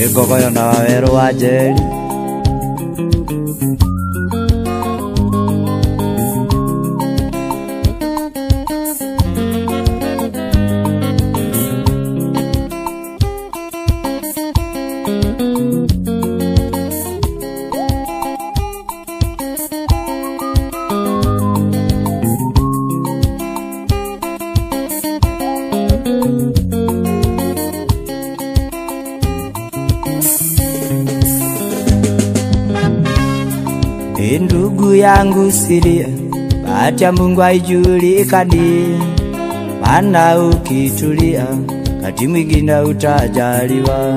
Eko koyo na wero wajeri ndugu yangu silia, bahati ya Mungu haijulikani, maana ukitulia kati mwingine utajaliwa.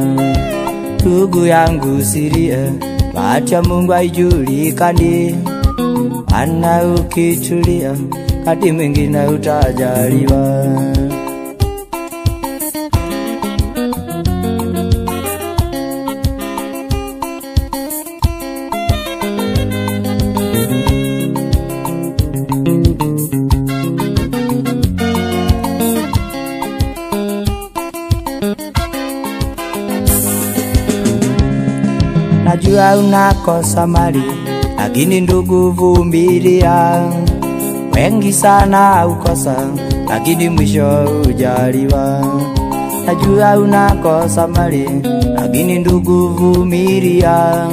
Ndugu yangu silia, bahati ya Mungu haijulikani, maana ukitulia kati mwingine utajaliwa. Najua unakosa mali, lakini ndugu vumilia. Wengi sana ukosa, lakini mwisho ujaliwa. Najua unakosa mali, lakini ndugu vumilia.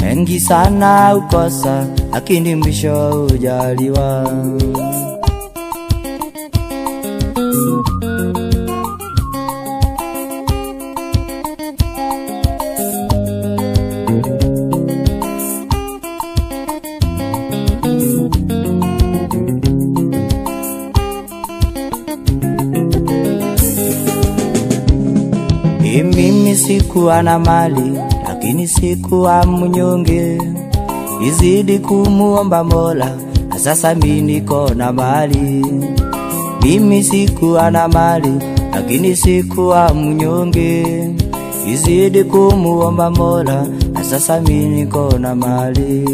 Wengi sana ukosa, lakini mwisho ujaliwa. Mimi sikuwa na mali, lakini sikuwa mnyonge. Izidi kumuomba Mola, na sasa mimi niko na mali. Mimi sikuwa na mali, lakini sikuwa mnyonge. Izidi kumuomba Mola, na sasa mimi niko na mali.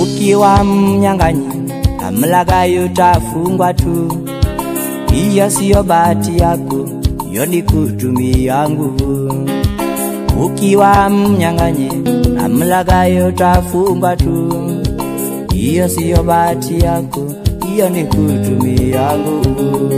Ukiwa mnyang'anyi, amlaghai utafungwa tu. Hiyo siyo bahati yako, hiyo ni kutumia nguvu. Ukiwa mnyang'anyi, amlaghai utafungwa tu. Hiyo siyo bahati yako, hiyo ni kutumia nguvu.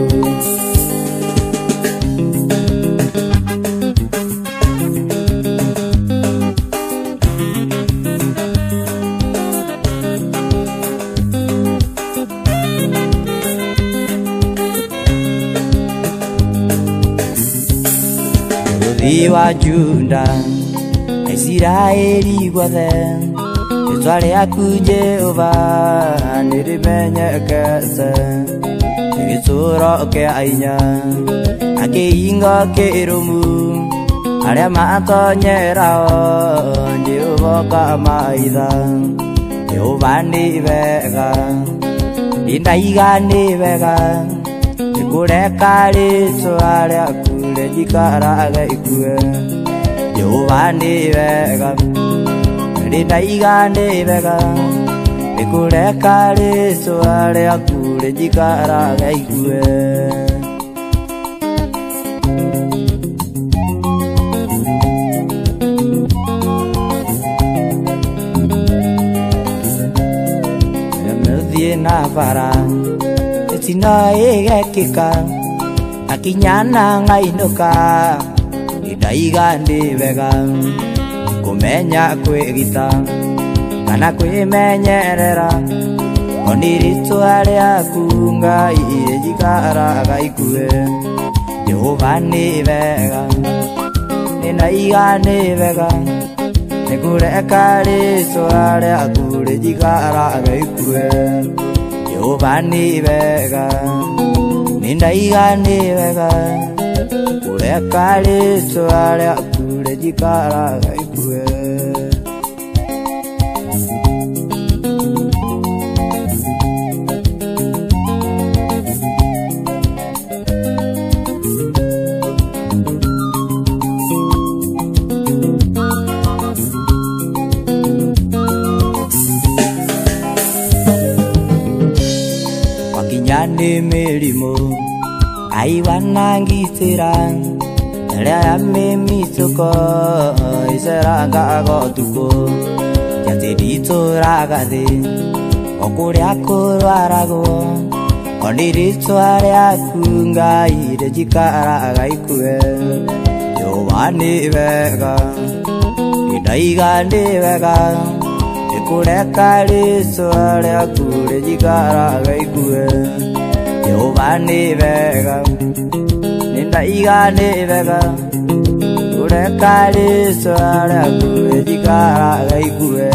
Iwa Junda Israeli gwathe itware yaku Jehova nirimenyekete igituro kia ainya akiingo kirumu aria matonyerao Jehova kamaitha Jehova ni wega indaiga ni wega nikureka ritwa riaku jikaraga ikue Jehova ni wega ndaiga ni wega nikureka ritwa riaku jikaraga ikue. Thie na bara tina egekika akinyana ngainuka ndaiga ndi wega kumenya kwigita kana kwimenyerera oniritwa riaku Ngai jikaraga ikue Jehova ni wega ndaiga ni wega nikureka ritwa riaku jikaraga ikue Jehova ni wega ndaiga ni wega kureka ritwa riaku jikaraga ikue. yani milimo aiwanangitira ya memituko iseranga gotuko yatirito ragade okuria kurwarago onirito aria kunga ire jikara gaikue yowani vega idaiga ni vega ikureka riso aria kure jikara gaikue yowani vega nindaiga ni vega ikureka riso aria kure jikara gaikue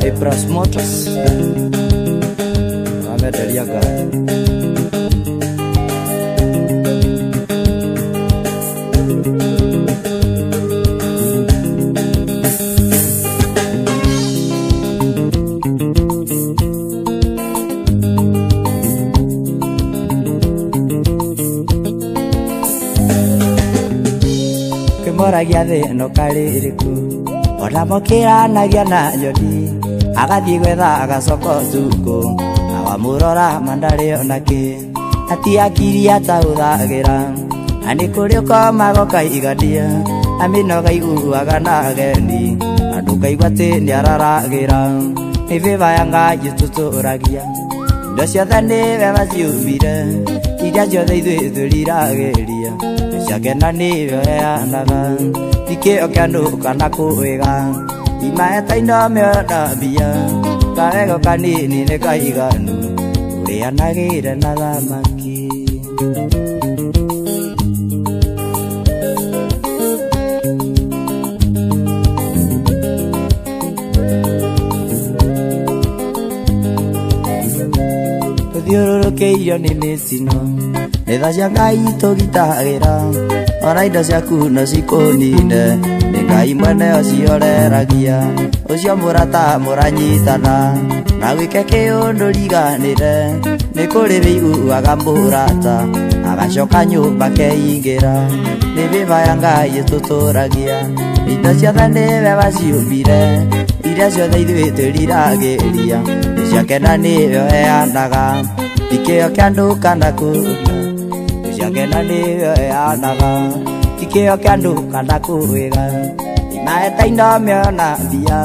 Ebras Motors Rame Deliaga Kemora giathe no kaririku Ona mokira nagia na jodi agathi gwetha agacoko tuko awamurora mandari onake ati akiri atauthagira ani kuri ukoma gokaigadia amino gaiguaga na agendi andu kaigua ti ni araragira ni viva yanga jututuragia ndo ciothe ni wega ciumire iria ciothe ithuĩ twĩriragĩria ciakena nĩyo yanaga tikĩo kĩa andũ kana kwĩga imaeta ino mĩona mbia kawego kanini nĩ kaiganu ũrĩanagĩre na thamaki tuthiũrũrũkĩirio nĩ mĩtino nĩtha cia Ngai tũgitagĩra ona indo ciaku no cikũnine nĩ Ngai mwene ũcioreragia ũcio mũrata mũranyitana na gwĩke kĩũndũ riganĩre nĩ kũrĩ wĩiguaga mũrata agacoka nyũmba keingĩra nĩ mĩva ya Ngai tũtũragia indo ciothe nĩwe waciũmbire iria ciothe ithuĩ twĩriragĩria ciakena nĩyo heanaga tikĩo kĩa andũ kana kũna ciakena nĩyo heanaga tikĩo kĩa andũ kana kwĩga imaeta ino mĩona mbia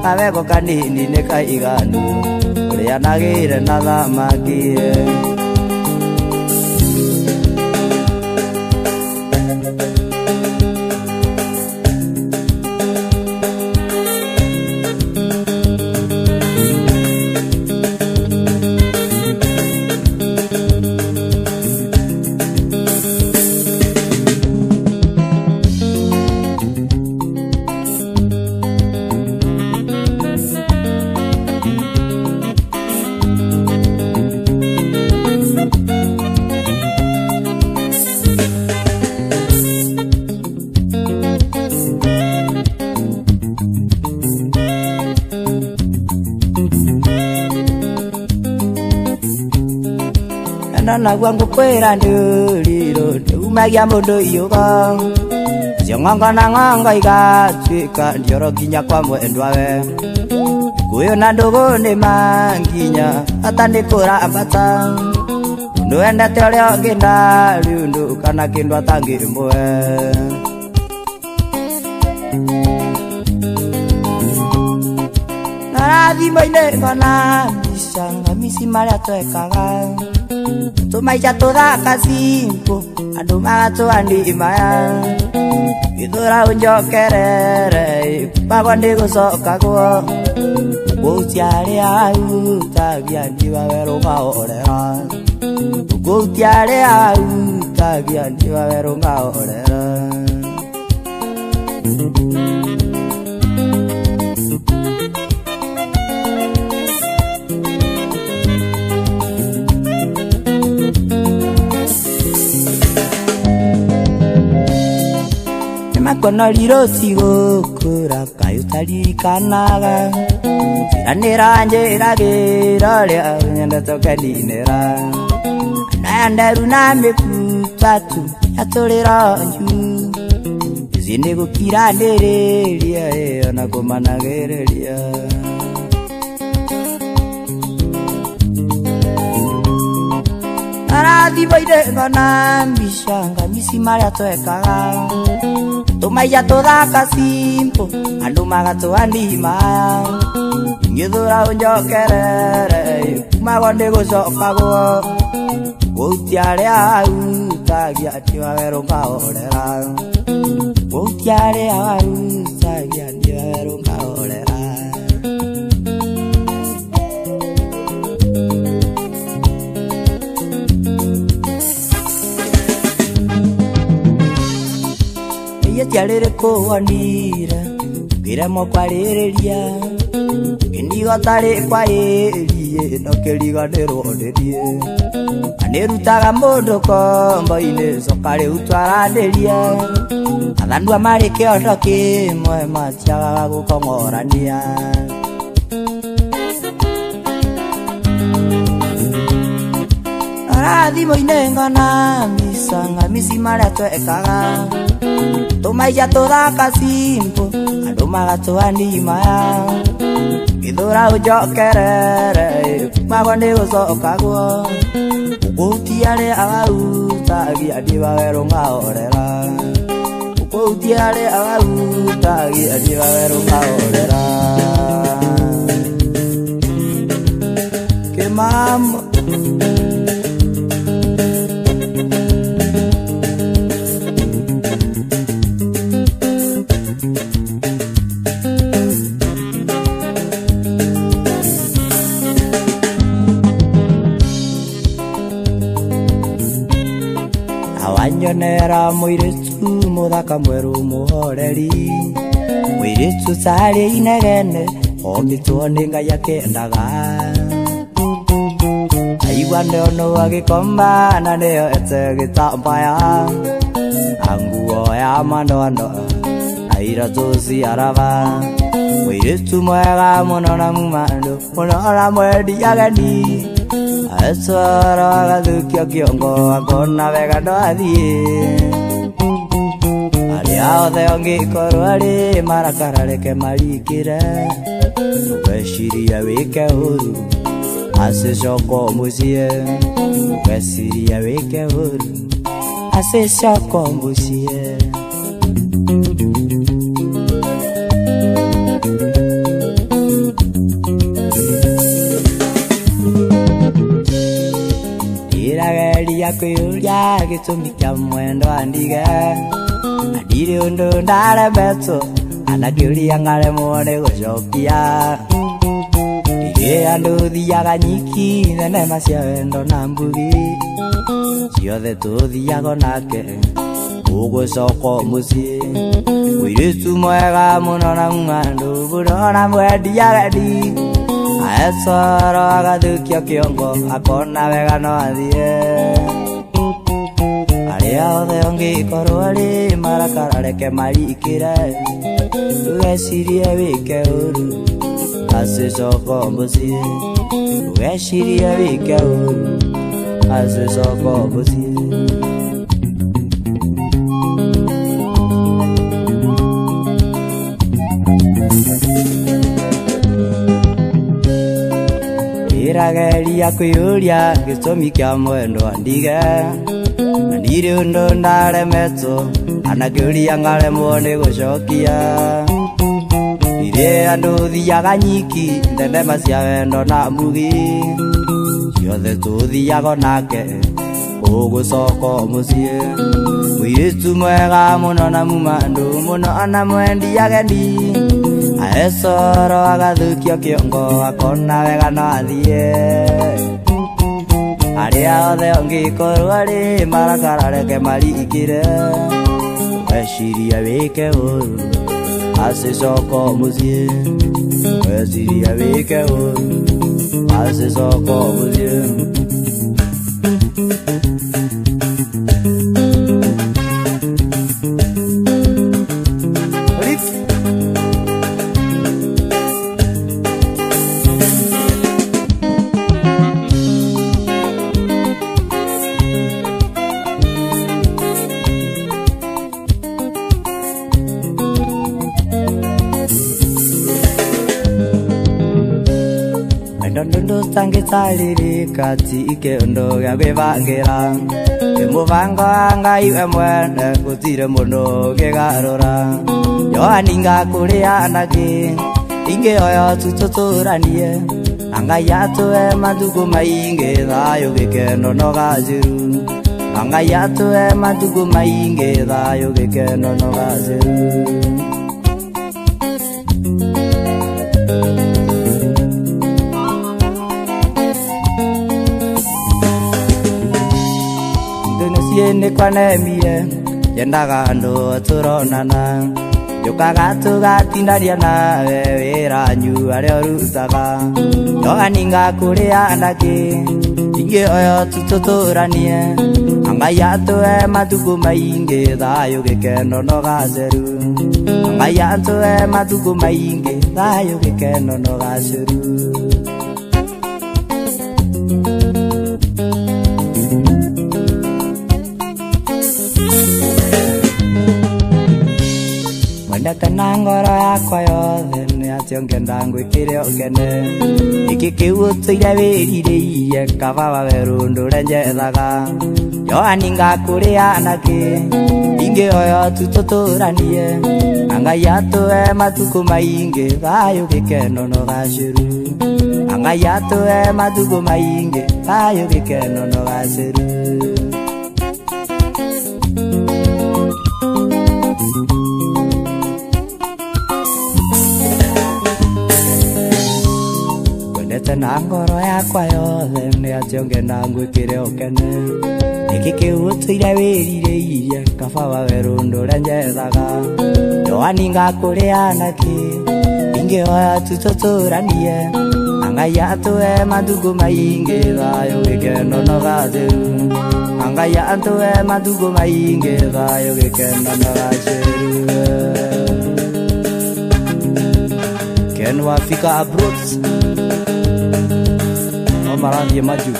kawego kanini nĩ kaiganu ũrĩanagĩre na thamaki nagua ngũkwĩra ndũrirũ ndĩumagia mũndũ iũgo cio ng'ongo na ng'ongo igatuĩka ndioro nginya kwa mwendawe ngũyũ na ndũgũ nĩ manginya bata nĩ kũrambata ndwendete ũrĩa ũngĩ na rĩu ndũ kana kĩndũ atangĩmwe na thimũ-inĩ ngona mbica ngamisi marĩa twekaga tumaica tuthaka simpo andu magatũandimaya ithũra ũnjokerere pagwo nĩ gũcokagwo gũtiarĩa utagia ndiwa werũngahorera gũtiarĩa utagia ndiwa werũngahorera makono lirosi gũkũra kaĩ ũtaririkanaga ciranĩra njĩragĩra ũrĩa nyendete ũkeninĩra na nderu na mĩkutatu yatũrĩra nju Muzini gukiranĩrĩria ona kũmanagĩrĩria. Arathimo irengana mbicanga misi marĩa twekaga tũmaiya tũthaka simpo andũ magatũandima ngĩthũra ũnjokerere kumagwo nĩ gũcokagwo gũtia arĩa arutagia tiwawerũ ngahorera gũtia arĩa arutagia tiwawerũ ngahorera. Tiarĩrĩ kũwanire ngĩremwo kwarĩrĩria kĩnigo tarĩ kwa ĩrie no kĩriganĩrwo nĩrie anĩrutaga mũndũ kombo-inĩ coka rĩu twaranĩrie athandua marĩ kĩondo kĩmwe matiagaga gũkong'orania. Arathimo-inĩ ngona micanga misi marĩa twekaga tũmaiya tũthaka simpo andũ magatũandima ngĩthũra ũnjokerere kumagwo nĩ gũcokagwo gũtia arĩa arutagia tiwawerũ ngahorera gũtia arĩa arutagia tiwawerũ ngahorera. Kĩmamo wanyonera mũirĩtu mũthaka mwerũ mũhoreri mũirĩtu tarĩ inegene ombĩtwo nĩ Ngai akĩendaga aigua nĩono agĩkoma na nĩyo ete gĩtambaya na nguo ya mandondo na iratũ cia raba mũirĩtu mwega mũno na mũmandũ mũno na mwendi ageni Asara agathũkia kĩongo akona wega no athiĩ arĩa othe ongĩkorwo arĩ marakara reke marikĩre ũgeciria wĩke ũru acĩcoka mũciĩ ũgeciria wĩke ũru acĩcoka mũciĩ. Irageria kwĩyũria gĩtũmi kĩa mwendo wa ndige na ndirĩ ũndũ ndaremetwo ana ngĩũria ngaremwo nĩ gũcokia. Ndirĩ andũ thiaga nyiki thenema cia wendo na mbugi ciothe tũthiaga nake ũgũcoka mũciĩ mũirĩtu mwega mũno na mũmandũ mũno na mwendi ageni aecoro agathũkia kĩongo akona wega no athiĩ arĩa othe ongĩkorwo arĩ marakara reke marikĩre ũgecirie wĩke ũru acĩcoka mũciĩ ũgecirie wĩke ũru acĩcoka mũciĩ. Irageria kwĩyũria gĩtũmi kĩa mwendo wa ndige na ndirĩ ũndũ ndaremetwo ana ngĩũria ngaremwo nĩ gũcokia. Ndirĩ andũ thiaga nyiki thenema cia wendo na mbugi ciothe tũthiaga nake ũgũcoka mũciĩ mũirĩtu mwega mũno na mũmandũ mũno na mwendi ageni aecoro agathũkia kĩongo akona wega no athiĩ arĩa othe ongĩkorwo arĩ marakara reke marikĩre ũgeciria wĩke ũru acĩcoka mũciĩ ũgeciria wĩke ũru acĩcoka mũciĩ. undu tangitaririka ti ikiondo gia gwivangira muvango wa Ngai we mwene gutire mundu gigarura Yohani ngakuria anake ingioyo tututuranie Ngai atue mathuku maingi thayu gikeno no gaciru Ngai atue mathuku maingi thayu gikeno no gaciru Ni kwanemire yendaga andu turonana yukaga tugatindaria nawe wiranyu aria urutaga Yohani ngakuria anake ingioyo tututuranie Ngai atue mathuku maingi thayu gikeno no gaceru Ngai atue mathuku maingi thayu gikeno no gaceru Ndata ngoro yakwa yothe ni atio ngenda ngwikire ukene iki kiu tuire wiririire kababa werundu renjethaga Yohani ngakuria anake ingioyo tututuranie Ngai atue mathuku maingi thayu gikeno no gaciru Ngai atue mathuku maingi thayu gikeno no gaciru na ngoro yakwa yothe ni atio ngenda ngwikire ukene iki kiu tuire wiririire kababa werundu renjethaga Yohani ngakuria anake ingioyo tututuranie Ngai atue mathuku maingi thayu gikeno no gaciru Ngai atue mathuku maingi thayu gikeno no gaciru Ken wafika abroad Maradhi maju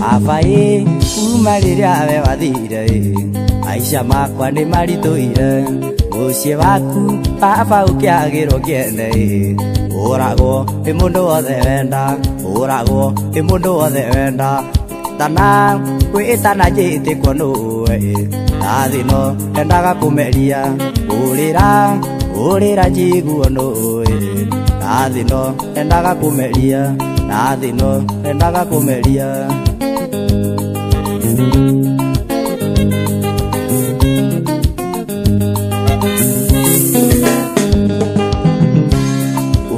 Afai umariria we wathire Aisha makwa ni marituire Mucie waku baba ukiagirwo kiende Uragwo ni mundu wothe wenda Uragwo ni mundu wothe wenda Tana kwitana njiti kwa nuwe Nathino endaga kumeria urira njiguo nuwe Nathino endaga kumeria Nathino endaga kumeria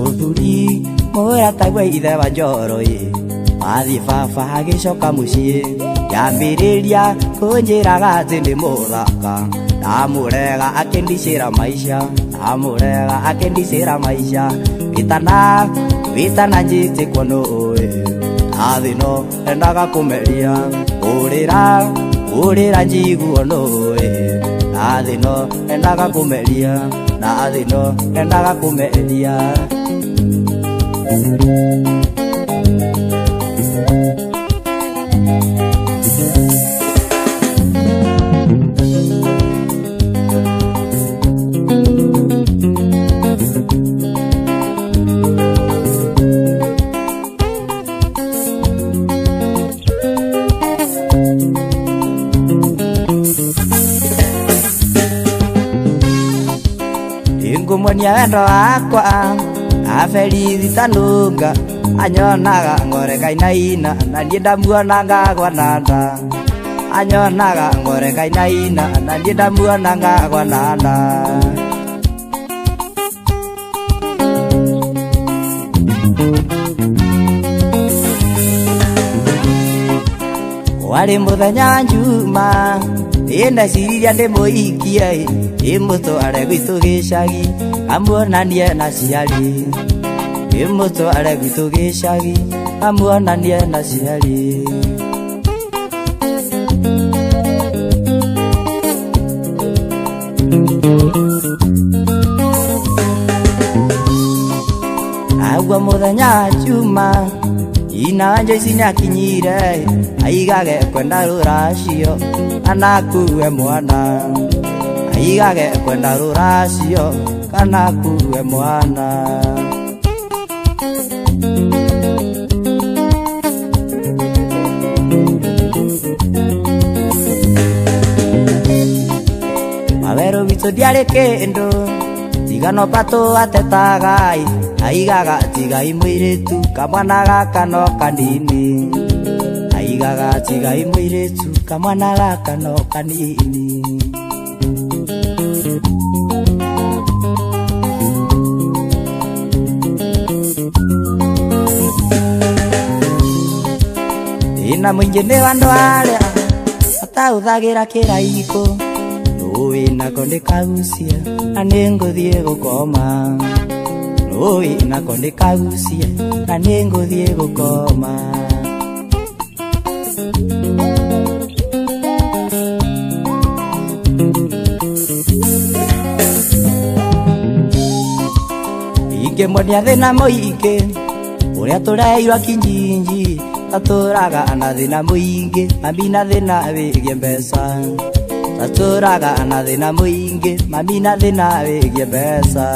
Uthuri muratagwe ithe wa njoro Athi baba agicoka mucie Yambiriria kunjiraga ati ndi muthaka Ndamurega akindicira maisha Ndamurega akindicira maisha Witana njiti kwa nuwe Nathino endaga kumeria Urira njiguo nuwe Nathino endaga kumeria Nathino endaga kumeria Ingumunia wendo wakwa Afelithi tanunga Anyonaga ngoreka inaina Na ndienda muona ngagwa nanda Anyonaga ngoreka inaina Na ndienda muona ngagwa nanda Wali muthenya njuma Ndaciriria ndimuikie Imutware gwitu gicagi Amuonanie na ciari Imutware gwitu gicagi Amuonanie na ciari Agua muthenya njuma ina wanje sinya kinyire aigage kwenda ruracio anakuwe mwana aigage kwenda ruracio kana kuwe mwana Mawero bitu diare kendo tigano pato atetagai aigaga tigai muiretu kamwana gaka no kanini aigaga tigai muiretu kamwana gaka no kanini ina mwingine wandwale atauthagira kiraiko Noina konde kagusia anengothie gukoma Noina konde kagusia anengothie gukoma Ike monia thina muingi uria tureirwo kinjinji aturaga ana thina muingi mambina thina wigie mbeca aturaga ana thina muingi mambina thina wigie mbeca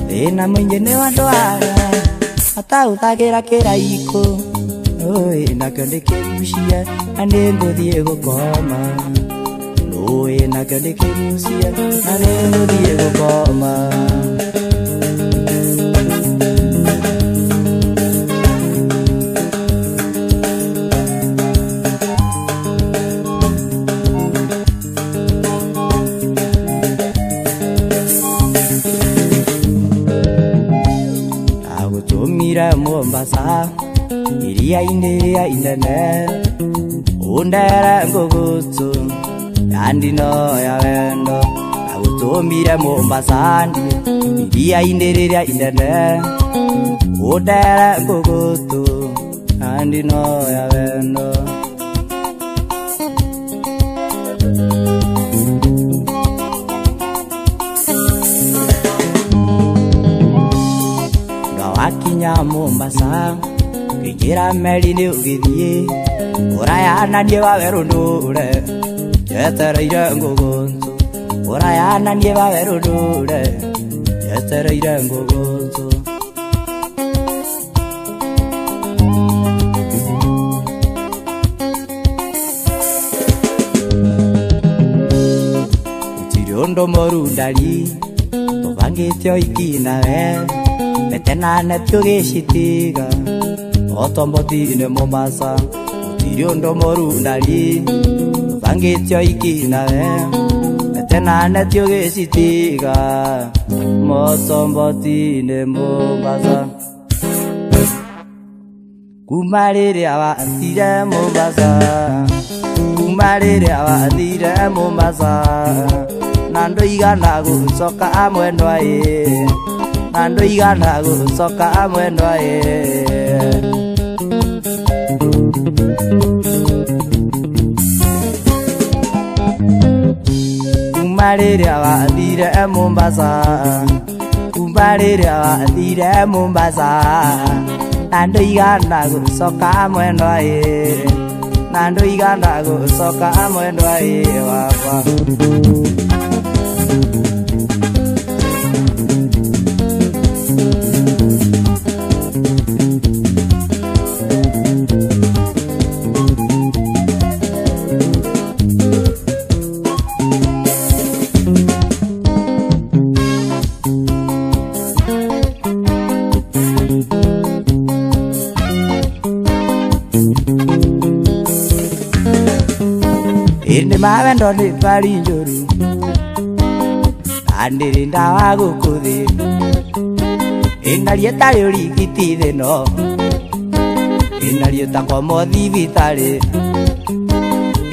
thina muingi ni wandwara atauthagira kiraiko na kende kerucia anengothie gukoma na kende kerucia anengothie gukoma Agutumira Mombasa iria inene undera ngogutu andino ya wendo agutumira Mombasa iria inene undera ngogutu andino ya wendo Gawakinya Mombasa Kira meri ni ugithie uraya nanie wawerundure yetereire ngugunzu uraya nanie wawerundure yetereire ngugunzu Tiriondo morundari tuvangitio ikinawe metenane tugishitiga Otombotine Mombasa Tiriondo morundari Vangitio ikinawe Metenane tiogesitiga Motombotine Mombasa Kumarire awathire Mombasa Kumarire awathire Mombasa Nando igana gucoka amwendwa Nando igana gucoka amwendwa Kumarire awathire Mombasa Kumarire awathire Mombasa Nando igana gucoka mwendwa Nando igana gucoka mwendwa wakwa Indi mawendo ni pari njuru Andiri ndawa gukuthi Indarie tari urigiti thino Indarie takomo thibitari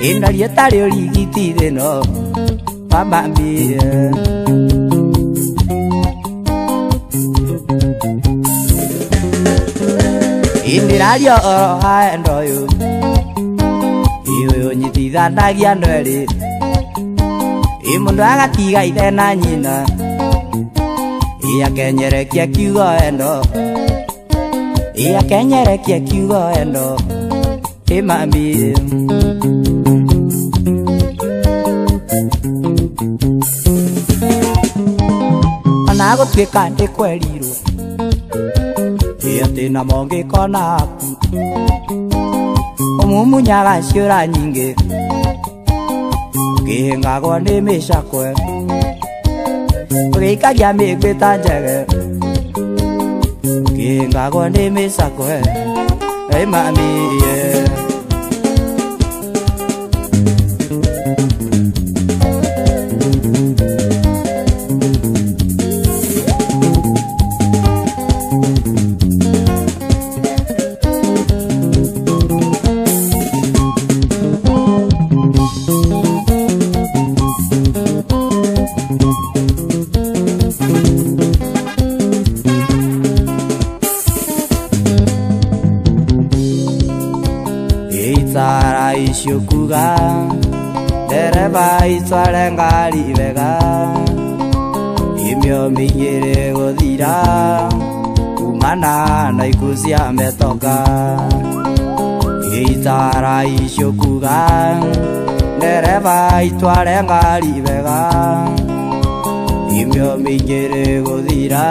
Indarie tari urigiti thino Pambambie Indirario oro haendo yu Iyo nyitithanagia ndweri Mundu agatiga ithe na nyina akenyerekia kiugo endo akenyerekia kiugo endo mami ona gutwika ndikwerirwo ati na monge kona umumunyaga ciura nyingi ngingagwo ni micakwe ugikagia migwita njege ngingagwo ni micakwe mami Ishukuga dereva itware ngari wega imyo mingire guthira kumana na ikucia metoka itara ishukuga dereva itware ngari wega imyo mingire guthira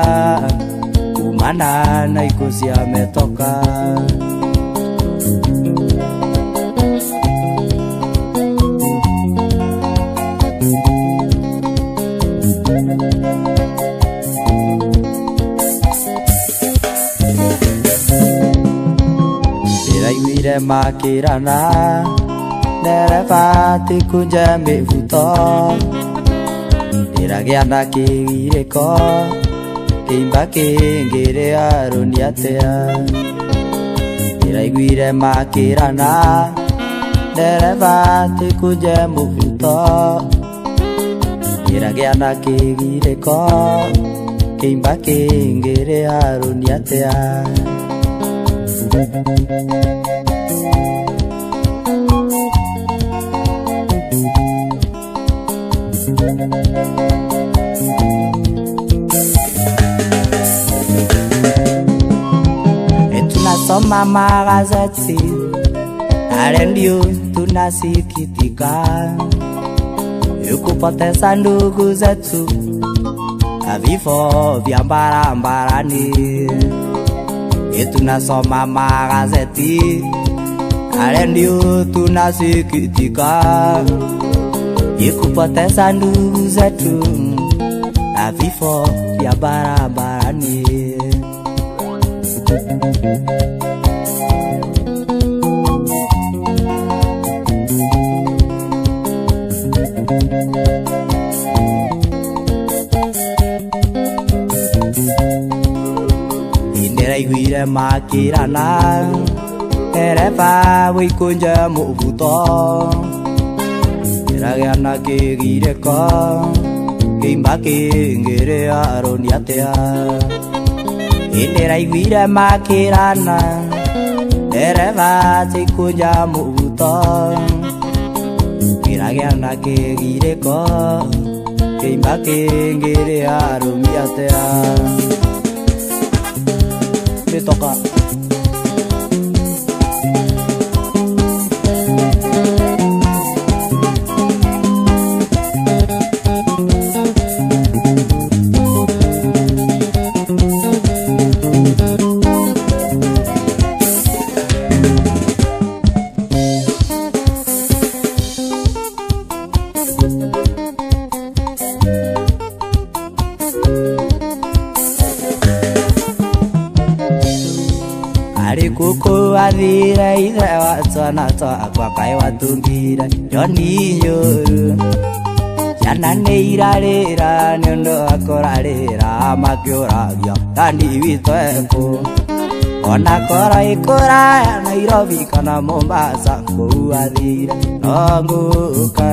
kumana na ikucia metoka Iraiguire makirana dereva tikunja mivuto iragiana kigiriko kimba kingire aruni atea iraiguire makirana dereva tikunja mivuto iragiana kigiriko kimba kingire aruni atea Tunasoma magazeti na redio tunasikitika kupoteza ndugu zetu na vifo vya barabarani. Tunasoma magazeti na redio tunasikitika kupoteza ndugu zetu na vifo vya barabarani. Iraiguire makirana dereva wikunja muvuto iragiana kigiriko kimba kingire aruni atea iraiguire makirana dereva wikunja muvuto iragiana kigiriko kimba kingire aruni atea toka kuku adira idra watana to akwa kai watungira joni yoru jana neirarira nendo akorarira makyora kandi witwepo ona kora ikora Nairobi kana Mombasa kuadira nonguka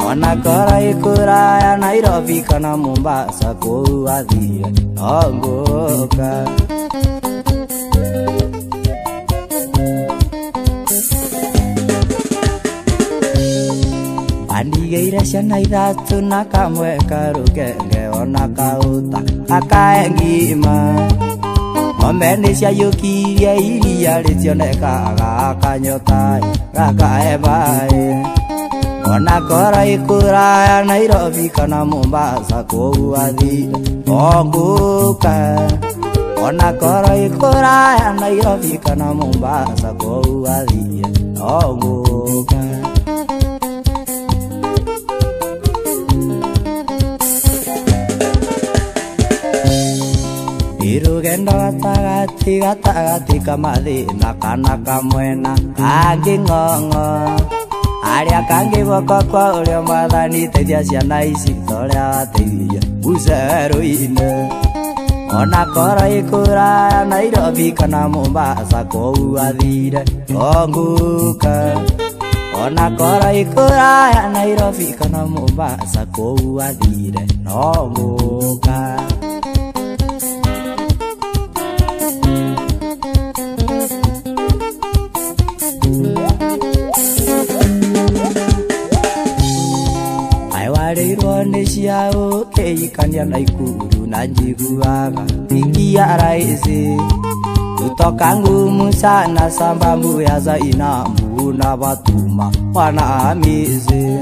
ona kora ikora Nairobi kana Mombasa kuadira nonguka andigeire ciana ithatu na kamwe karugenge ona kauta akaengima ng'ombe nĩciaiyũkirie iria rĩtionekaga akanyota gakaebaĩ ona kora ikuraya Nairobi kana Mombasa kũu athire onguka ona kora ikuraya Nairobi kana Mombasa kũu athire onguka irugendo gatagati kamathina kana kamwena kangĩng'ong'o aria kangĩboko kwa ũrĩa mwathani teithia ciana ici torĩa wateithirie uceru-inĩ ona kora ikuraya Nairobi kana Mombasa kũu athire onguka ona kora ikuraya Nairobi kana Mombasa kũu athire onguka aiwarirwo nĩ ciao keikania na ikuru na njiguaga ikia raisi kutoka ngumu sana sababu ya Zainabu na Fatuma Mwanahamisi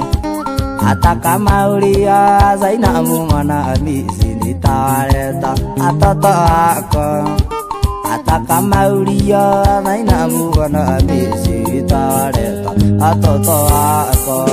hata kama ulia Zainabu Mwanahamisi nitawaleta watoto wako hata kama ulia Zainabu Mwanahamisi nitawaleta watoto wako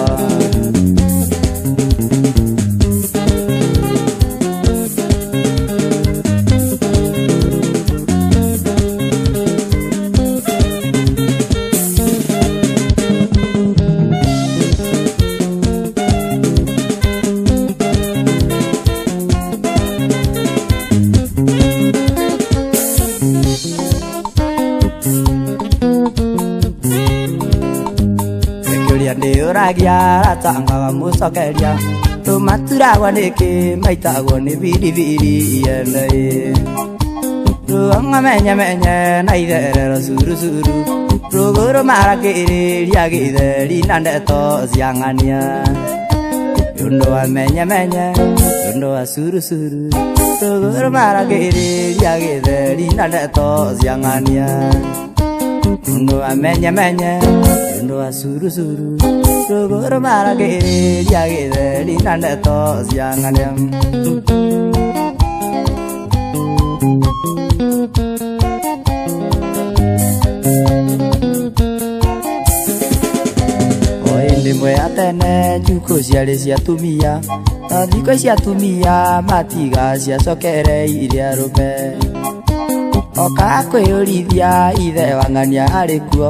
Uragia ratanga musokeria tumaturagwa niki maitagwo ni biribiri yene ruanga menye na itherero suru ruguru marakiriria githeri na ndeto ciang'ania yundo amenye yundo suru ruguru marakiriria githeri na ndeto ciang'ania yundo amenye yundo suru ruguru marakiriria githeri na ndeto ciang'ania Ndimwe atene njuko ciarĩ cia tumia na thikũ cia tumia matiga ciacokere iria rũme oka kwĩyũrithia ithe wang'ania arĩ kuo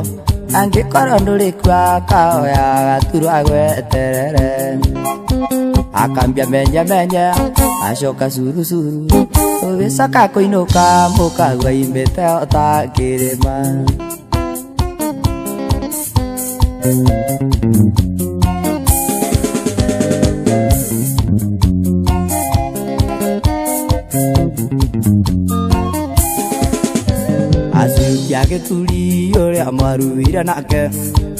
angĩkorwo ndũrĩ kuo kaoya gaturwa gweterere akambia menye acoka curu ũgĩcoka kũinũka mũkagua imbĩte ota kĩrĩma asukia gĩturi ũrĩa mwaruire nake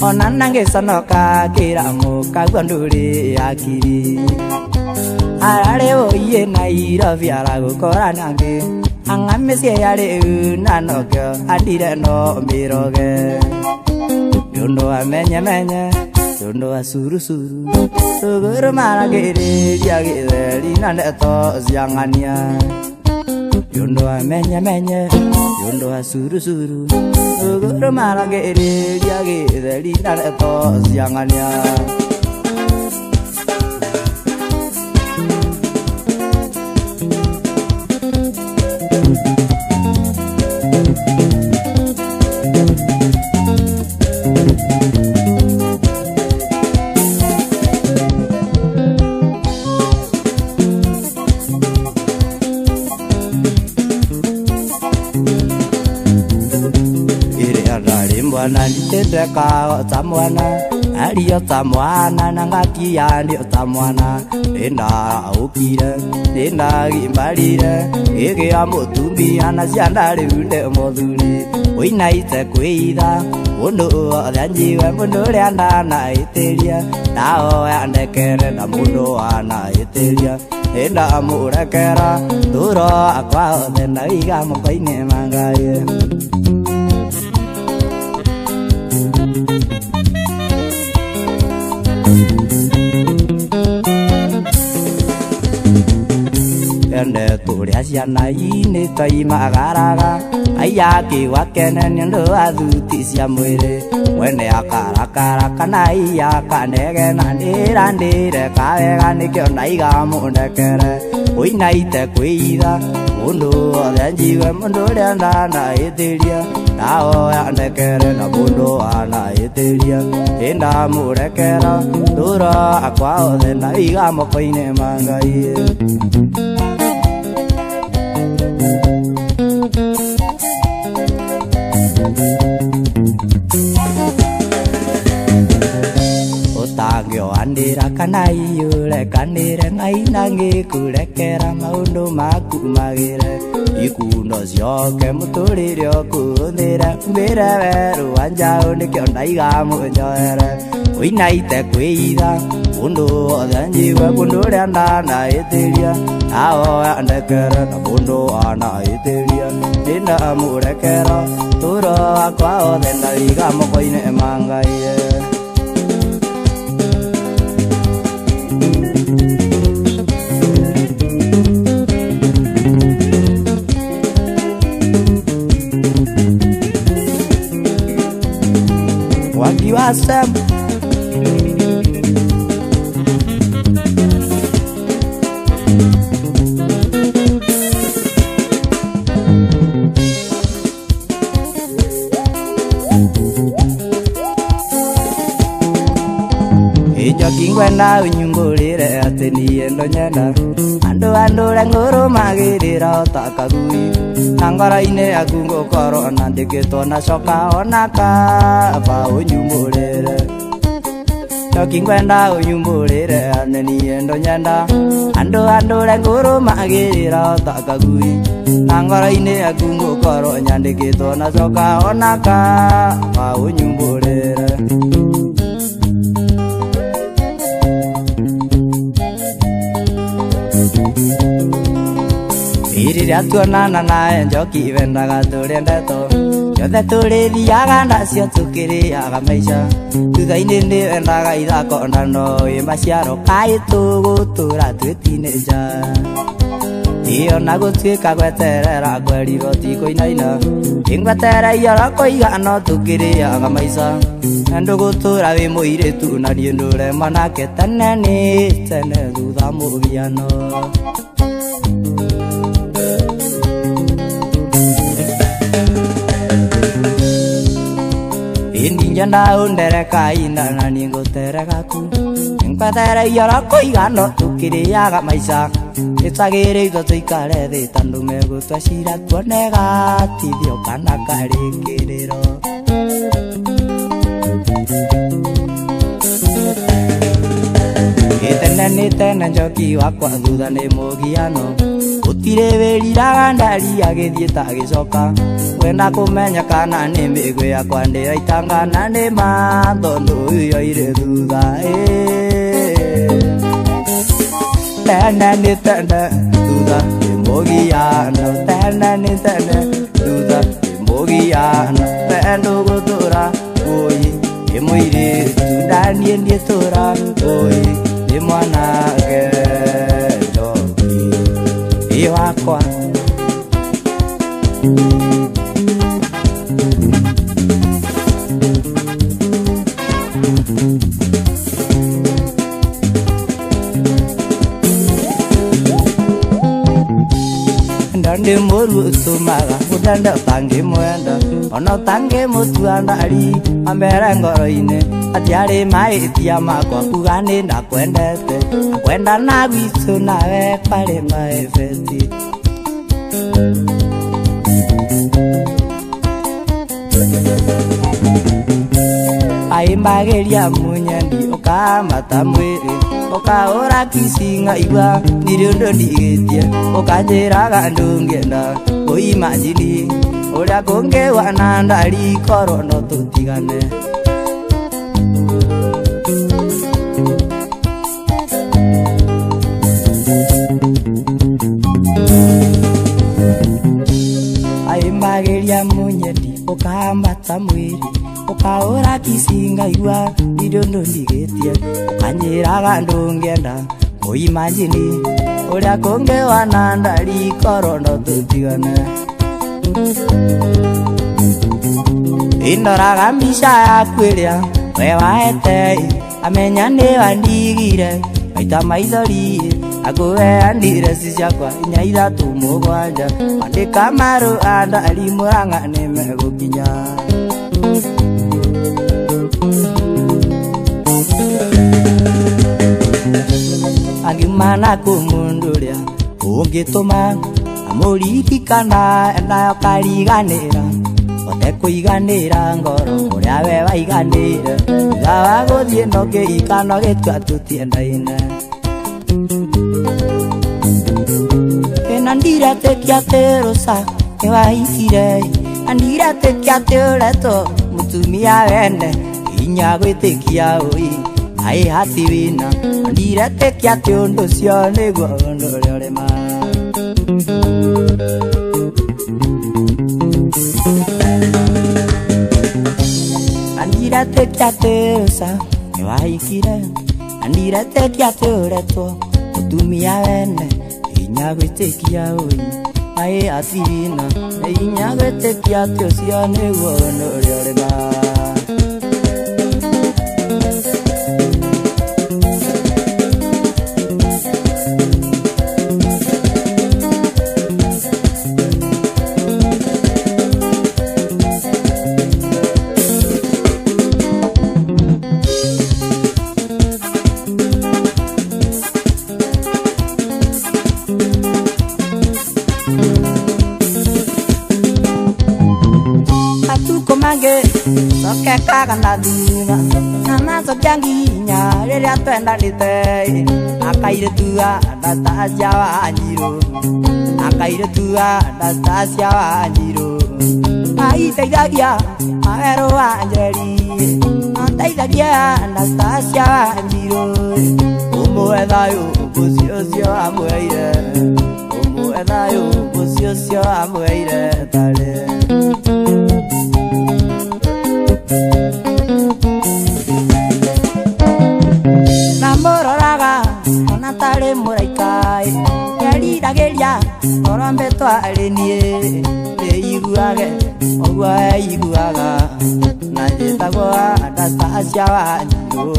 ona nangĩconoka kĩramo kagua ndũrĩ akiri ararĩ ũiye Nairobi aragũkora nangĩ ang'amĩcie yarĩ na nokio andire no mĩroge yundo amenye yundo suru ruguru marakiriria githeri na ndeto ciang'ania yundo amenye yundo suru ruguru marakiriria githeri na ndeto ciang'ania mwana nitendeka ota mwana Alio ta mwana nangakia ndio ta mwana enda ukire enda gimbalire ege amutumbi anacianda riunde muthuri uinaite kwitha undu othanjiwe mundu uria ndanaitiria nao andekere na mundu anaitiria enda amurekera thuro akwa othe na iga moko-ini ma Ngai. Ende turia ciana ini toimagaraga ayaki wakene ndu athuti cia mwiri wene akarakara kana iyakanege na ndirandire kawega nikio naiga mundekere uinaite kwitha mundu othe njiwe mundu uria ndanaitiria nao andekere na mundu anaitiria enda murekera thuro akwa othe na iga moko-ini ma Ngai. Otagio andira kana iyure kanire ngai nangi kurekera maundu maku magire ikuno cioke muturire okuthire mbire weru wanjau nikio ndaiga munjoere uinaite kwitha mundu othe njiwe mundu uria ndanaitiria nao andekere na mundu anaitiria ndina murekera thuro akwa othe ndaiga moko-ini ma Ngai. Wakiwa sem Kingwenda unyumbulire ati niye ndo nyenda andu renguru magirira otakagui na ngoro-ini yaku ngukorwo na ndikitwo na coka ona kaba unyumbulire Kingwenda unyumbulire ati niye ndo nyenda andu renguru magirira otakagui na ngoro-ini yaku ngukorwo nyandikitwo na coka ona kaba unyumbulire Iriria tuonana nae njoki vendaga turia ndeto yothe turithiaga nacio tukiriaga maica thutha-ini ni vendaga ithako na no maciaro kai tugutura twitinija iyo na gutuika gweterera kwerirwo ti kuinaina ingwetereire oro kuiga no tukiriaga maica ndugutura wi muiritu na nie ndurema nake tene ni tene thutha mugiano Indinjanda undereka ina na ningutereka ku Nkwetereire oro kuiga no tukiriaga maica itagiriirwo tuikare thi tondu megutwacira tuone gatithio kana karingiriro Itene ni tene njoki wakwa thutha ni mugiano Gutire wiriraga ndari agithie tagicoka wenda kumenya kana ni migwi yakwa ndiraitangana ni ma tondu yoire thutha tene ni tene thutha ni mugiano tene ni tene thutha ni mugiano wendo gutura ui imwiritu ndanie ndietura ui ni mwanake njoki wakwa Ndande moru tumaga udanda tangi mwenda ono tangi mutuandari ambere ngoro-ini atiari maitia makwa kugani ndakwendete kwenda na gwitu nawe pale maefeti aimbageria munyendi ukamata mwiri ukaura kisinga igwa niriondo ndigetie ukanjiraga ndungenda uimagini uria kungiwa na ndari korwo no tutigane aimbageria munyendi ukambata mwiri ukaura kisinga igwa niriondo ndigetie ukanjiraga ndungenda uimagini uria kungiwa na ndari korwo no tutigane indoraga mbica yaku iria we waete amenya ni wandigire maita maithori akuheanire ci ciakwa inya ithatu mugwanja andika maru andari Murang'a nimegukinya angimana ku mundu uria ungituma amuririkana nayo kariganira ote kuiganira ngoro uria we waiganire thutha wa guthie no kiikano gitua tutiendaine ena ndiretekia terosa ewaikire andiretekia teoreto mutumia wene inya gwitikia ui ai hati wina ndiretekia teundu cio niguo undu uria urima andiretekia terosa ewaikire andiretekia teoreto mutumia wene inya gwitikia ui ai hati wina inya gwitikia teo cio niguo undu uria urima soke kagana thutha nana sokianginya riria twendanite akairetua Anastasia Wanjiru akairetua Anastasia Wanjiru aiteithagia Aweru Wanjeri ateithagia Anastasia Wanjiru umwe thayu ucio cio amweire umwe thayu ucio cio amweire tare namuroraga ona tari muraikai yarirageria orombe twarenie niiguage oguo eiguaga na njĩtagwo Anastasia Wanjiru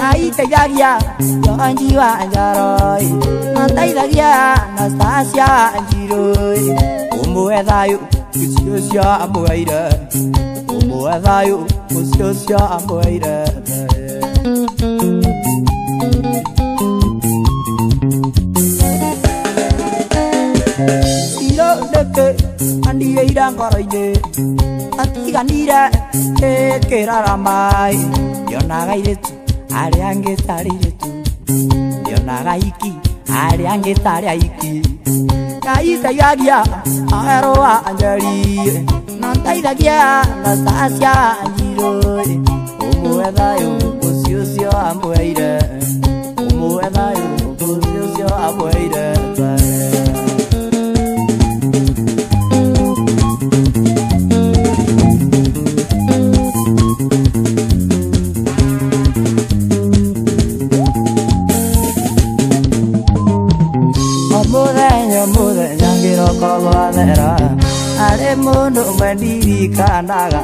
aiteithagia Jonji Wanjaroi ateithagia Anastasia Wanjiru umwe thayu ucio cio amweire umwe thayu ucio cio amweire andigeira ngoro-ini atiganire ikirara mai ndionaga iritu aria angi tari iritu ndionaga iki aria angi tari aiki ngaiteithagia Aweru Wanjeri na nteithagia Anastasia Wanjiru umwe thayu ucio cio amweire umwe thayu ucio cio amweire muthenya ngiroko gwathera ari mundu mendirikanaga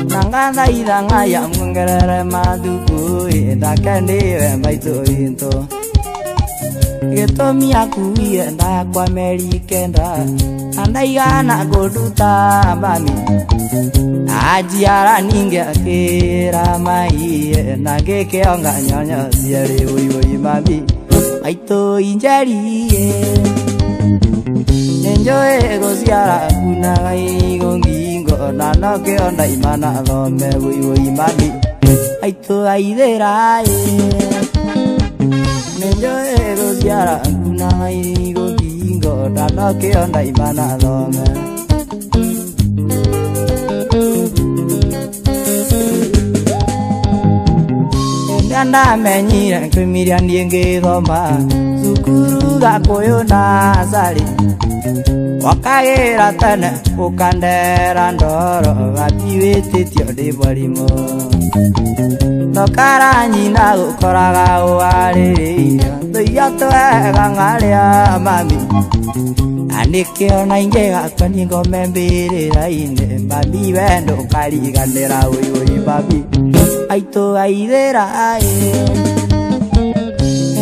na ngathaitha Ngai amuongerere mathuku ndake ndiwe maitu witũ gĩtũmi akuire ndakwa meri kenda na ndaigana kũnduta mami ajiara ninge akĩra mai na ngĩkĩonga nyonyo cierĩ wĩwĩ mami maitu Injeri nenjoe gociara kunaga igongingo na no ke onda imana thome wui mami aitu aithera nenjo egociara kuna irigo kingo na no ke onda imana thome Anda menyira kwimiria ndienge thoma sukuru gakoyo na sari wakagira tene ukandera ndoro atiwititio ndi barimo nokara nyina gukoraga uaririria tuiya twega ngaria mami anikio inge gakoni ngome mbirira-ine mami wendo ukariganira ui mami aitu aithera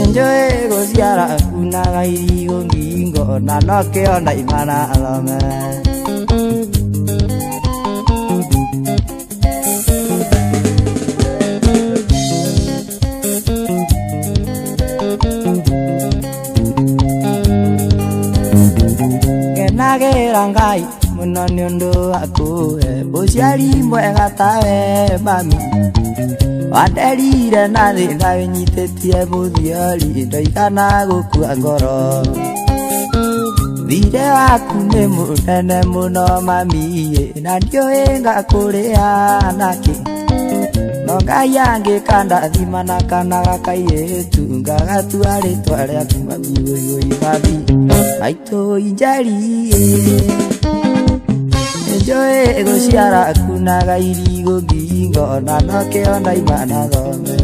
enjoy gociara kunaga irigo ngingo na no ke onda imana thome genagera ngai muno ni undu waku uciari mwega tawe mami waderire na thĩ ngawĩnyitĩtie mũthiori ndoigana gũkua ngoro thirĩ waku nĩ mũnene mũno mamiĩ na ndiũĩ ngakũrĩa nakĩ no Ngai angĩkandathima na kana gakairĩtu ngagatua rĩtwa rĩaku mami wĩ mami maitũ injari enjoy gociara kunaga irigo ngingo na no ke onda imana thome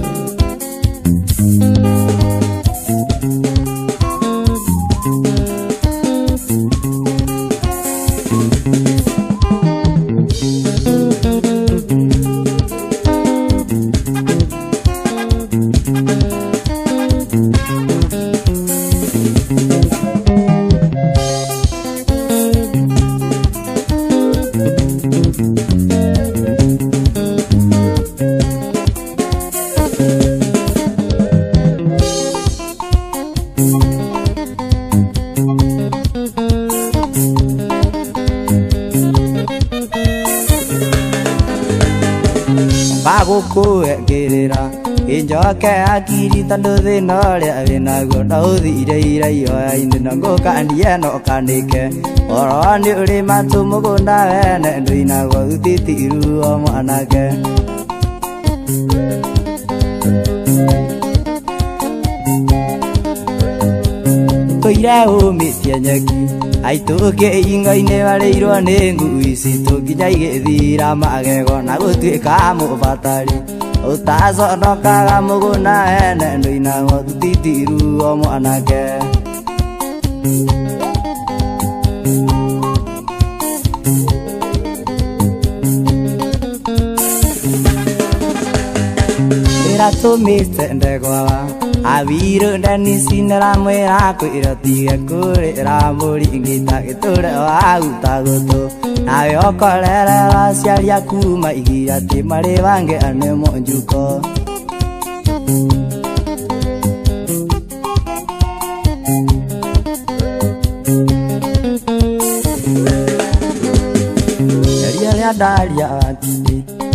Bagũkũengĩrĩra injoke akiri tondũ thĩna ũrĩa wĩnaguo no ũthire iraioya-inĩ no ngũkanie no kanĩke oro nĩ ũrĩ matũ mũgũnda wene ndũinagwo thutitirwo mwanake tũire ũmĩtie nyeki aitu kĩingo-inĩ warĩirwo nĩ ngui citũ nginya igĩthira magego na gũtuĩka mũbatari ũtaconokaga mũgũnda wene ndũinagwo thutitirwo mwanake ĩratũmĩte ndegwa abiru ndani sinera mwera kwĩra tige kũrĩra mũringita gĩtũre waguta gũtũ nawe ũkorerera aciari aku maigira atĩ marĩ bange nĩ mũnjuko rĩrĩa ndaria atĩ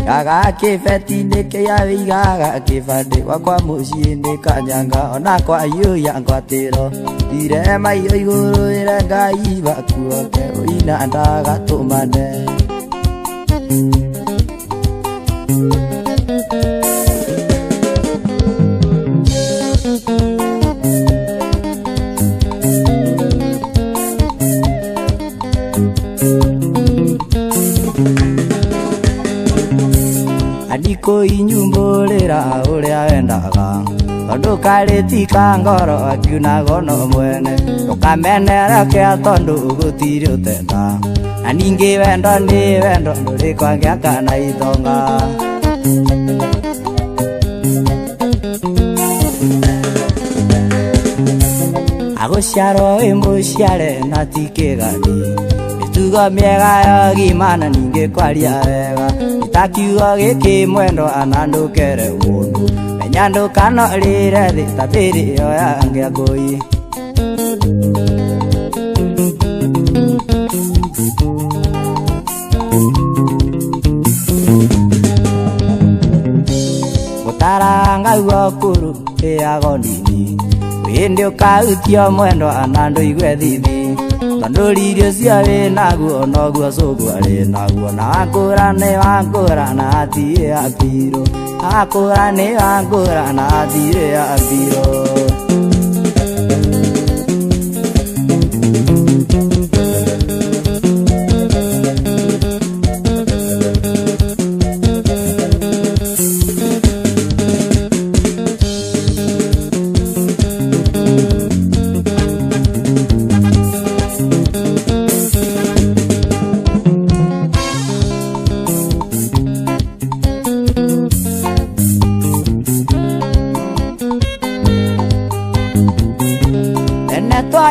gaga kĩbeti-inĩ kĩa wĩigaga kĩbandĩ gwakwa mũciĩ-inĩ kanyanga ona kwa yuya ngwatĩro ndire maio igũrũ ĩre Ngai bakuoke ũina ndagatũmane andiko inyumbũrĩra ũrĩa wendaga tondũ karĩtika ngoro akiunaga no mwene ndũkamenerekea tondũ gũtirĩ ũtenda na ningĩ wendo nĩ wendo ndũrĩ kwangĩa kana ithonga agũciarwo wĩ mũciare na ti kĩgani mĩtugo mĩega yogimana ningĩ kwaria wega itakiugo gĩkĩ mwendo ana ndũkere mũndũ menya ndũkanorĩre thĩ ta mbĩrĩ ĩyo yangĩa ngũi okuru eagonini windi ukautio mwendo anando igwe thithi tondu irio cia winaguo noguo cugu ari naguo na wakura na atire apiro akura ni wakura na atire apiro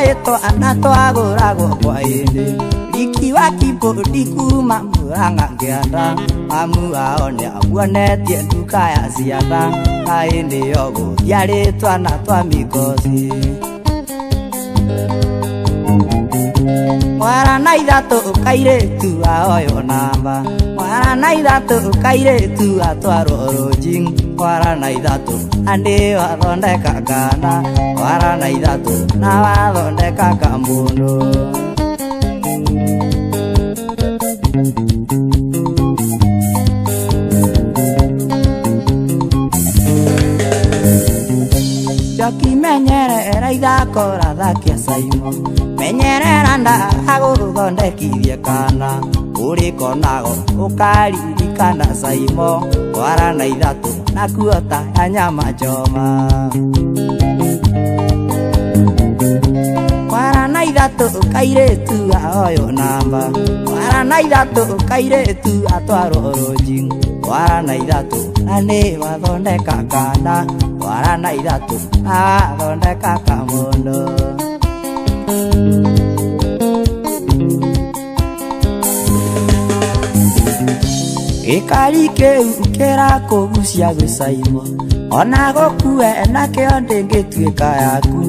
Eto anato agoragwo kwa indi liki wakipo likuma muranga ngianda amu aone abuonetie nduka ya cianda kaindi yogo yaritwa na twa mikosi mwara na ithatu kairetu aoyo namba mwara na ithatu kairetu atwaro rojing mwara na ithatu andi wathondeka kana mwara na ithatu na wathondeka kambundo Joki menyerera ithakora thakia saimo menyerera nda aguthondekithie kana urikonago ukaririkana saimo mwara na ithatu na kuota ya nyama choma mwara na ithatu kairetu aoyo namba mwara na ithatu kairetu atwaro rojing mwara na ithatu ane wathondeka kana mwara na ithatu athondeka kamondo Gikari kiu kirakugucia gwicaimo ona gukue nakio ndingituika yaku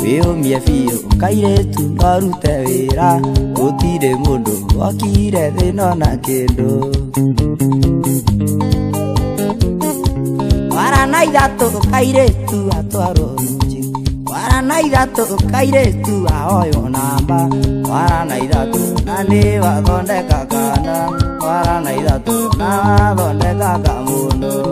wiyumie biu kairetu norute wira gutire mundu okire thina na kindu mwara na ithatu kairetu atwaro ruji mwara na ithatu kairetu aoyo namba mwara na ithatu nani wathondeka kana mwara na ithatu na wathondeka kamundo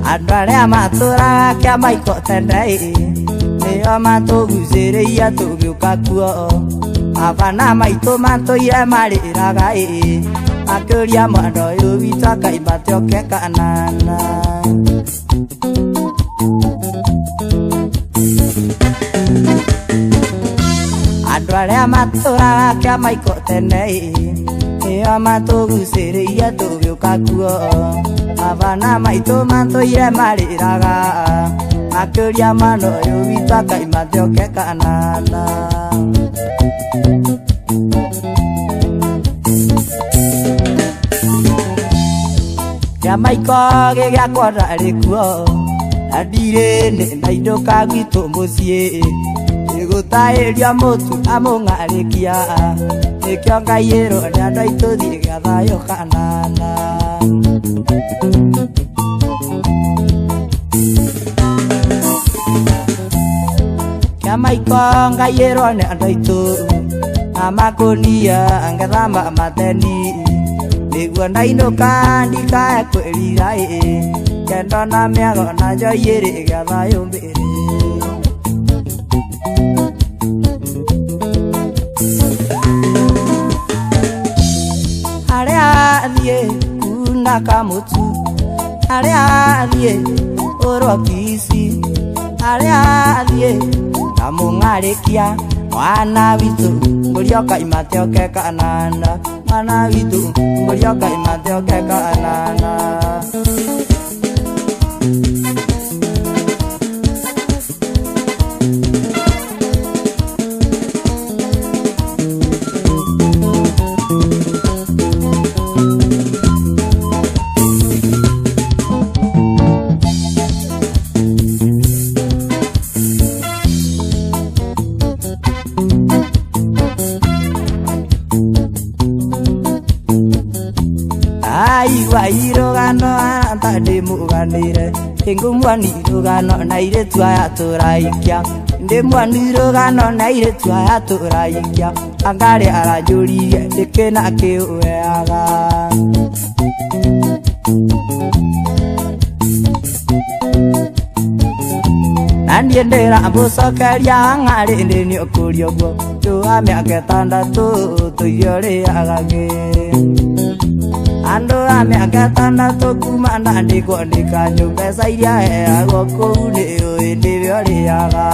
Andwarea matura kia maiko tendai nio matuguciriria tugiuka kuo abana maito matoire mariraga akuria mwana uyu witu akaimba tioke kanana Andwarea matura kia maiko tendai nio matuguciriria tugiuka kuo abana maito matoire mariraga akuria mwana uyu witu akaimba tioke kanana ya maiko gya kwara rikuo adire ne ndaidoka gwitu mucie igutairia mutu amungarikia ikyo ngaiyero na ndaituthie gya thayo kanana ya maiko ngaiyero na ndaitu amakonia angathamba mateni niguo ndainuka ndikae kwirira kendo na miago na njoiyiri gya thayo mbiri aria thie kuna kamutu aria thie urokisi aria thie kamungarikia mwana witu murioka imateoke kanana mwana witu murioka imateoke kanana irogano antade muganire ingumwani irogano na ile twaya turaikia ndemwani irogano na ile twaya turaikia angare arajuriye ndikena kiweaga Nandiendera mucokeria ng'ari ndini ukurio guo tuwa mĩaka ĩtandatũ tũiyũrĩ agage andũ a mĩaka ĩtandatũ kuma ndandĩkwo ndĩkanyu mbeca iria heagwo kũu nĩ ũĩ ndĩrĩa ũrĩaga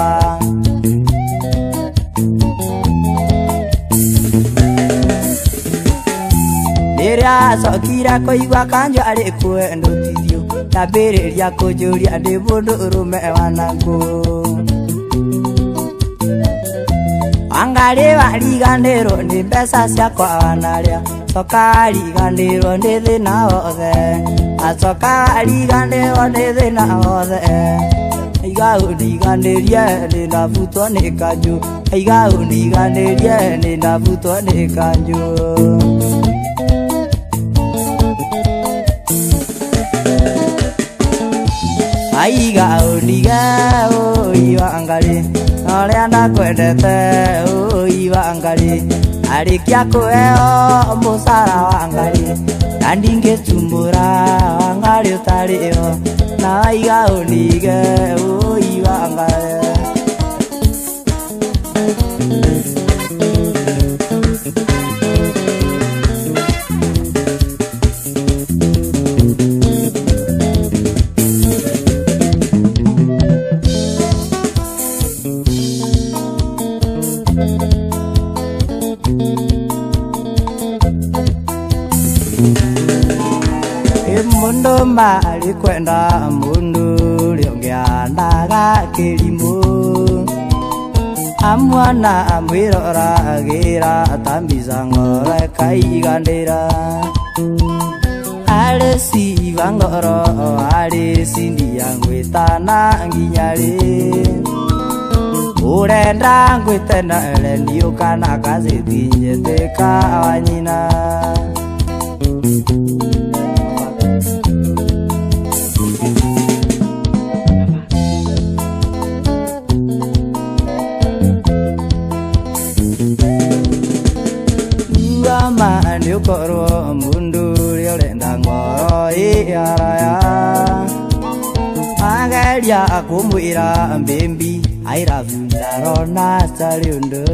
rĩrĩa acokire kũigua kanjũ arĩ kwendũtithio ndambĩrĩria kũnjũria ndĩ mũndũ ũrũme wanangũ Angari wariganĩrwo nĩ mbeca ciakwa wanarĩa coka wariganĩrwo nĩ thĩna wothe acoka wariganĩrwo nĩ thĩna wothe aiga ũndiganĩrie nĩ ndabutwo nĩ kanjũ aiga ũndiganĩrie nĩ ndabutwo nĩ kanjũ aiga ũndiga Wangari Noria ndakwendete Wangari Arikia kuheo mũcara Wangari na ndingĩtumbũra Wangari ũtarĩho na waiga ũndige Wangari Mundu mali kwenda mundu liongea kilimu amwana amwirora agira atambiza ngore kaigandira ale si vangoro ale sindi yangwitana nginyari urenda ngwitana lendio kana kazitinjeteka wanyina Mani ukoro mundu liorenda ngoro iaraya Magalia akumwira mbembi airavundarona taliundo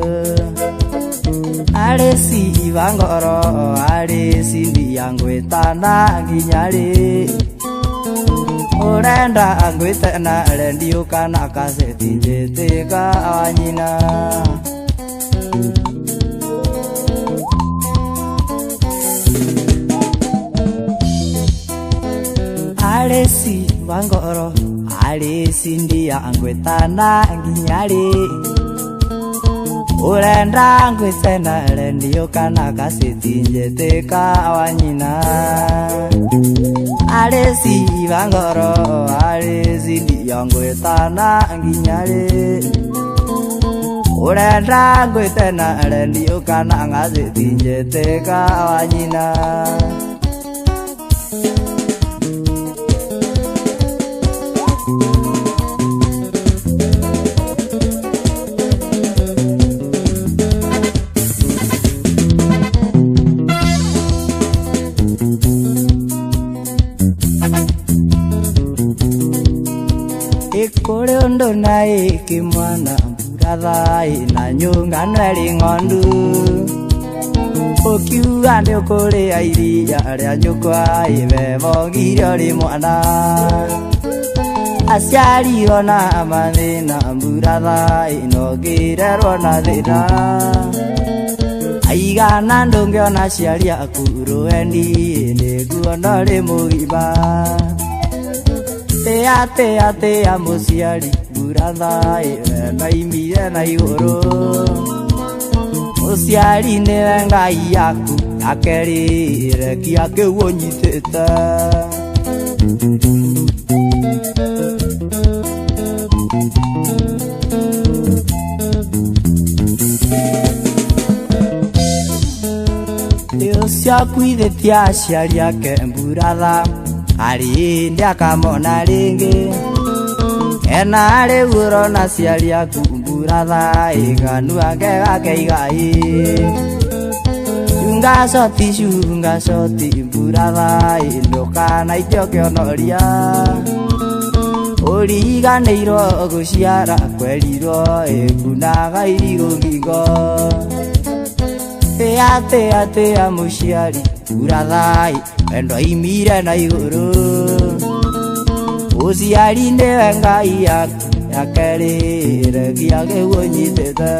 Alesi ivangoro alesi ndiyangwetana nginyari Urenda angwetana lendio kana kasetinjeteka wanyina Alesi wangoro alesi ndia angwetana nginyari urenda angwetana lendio kana kasetinjeteka wanyina Alesi wangoro alesi ndia angwetana nginyari urenda angwetana lendio kana kasetinjeteka wanyina Kore ondo nae kimwana mburathai na nyungano eri ng'ondu Ukiuga nĩ ũkũrĩa iria rĩa nyũkwa ĩbebogire ũrĩ mwana Aciari ona mathĩna mburathai nongĩrerwo na thĩna Aigana ndũngĩona aciari aku rũendi nĩguona ũrĩ mũgima Tea mũciari mburathai wena imire na igũrũ Mũciari nĩwe Ngai yaku akerĩre kia kĩu ũnyitĩte Usiakwithitie aciari ake mburatha ari ndiakamona ringi ena riu urona aciari aku mburatha iganu ake gakeigai Shunga shoti mburatha ndukana itio kionoria Uriganĩirwo gũciara kwerirwo kunaga irigo ngingo Tea mũciari mburatha wendo imire na igũrũ Ũciari nĩwe Ngai yaku ya kerĩ regia gĩguo nyitĩte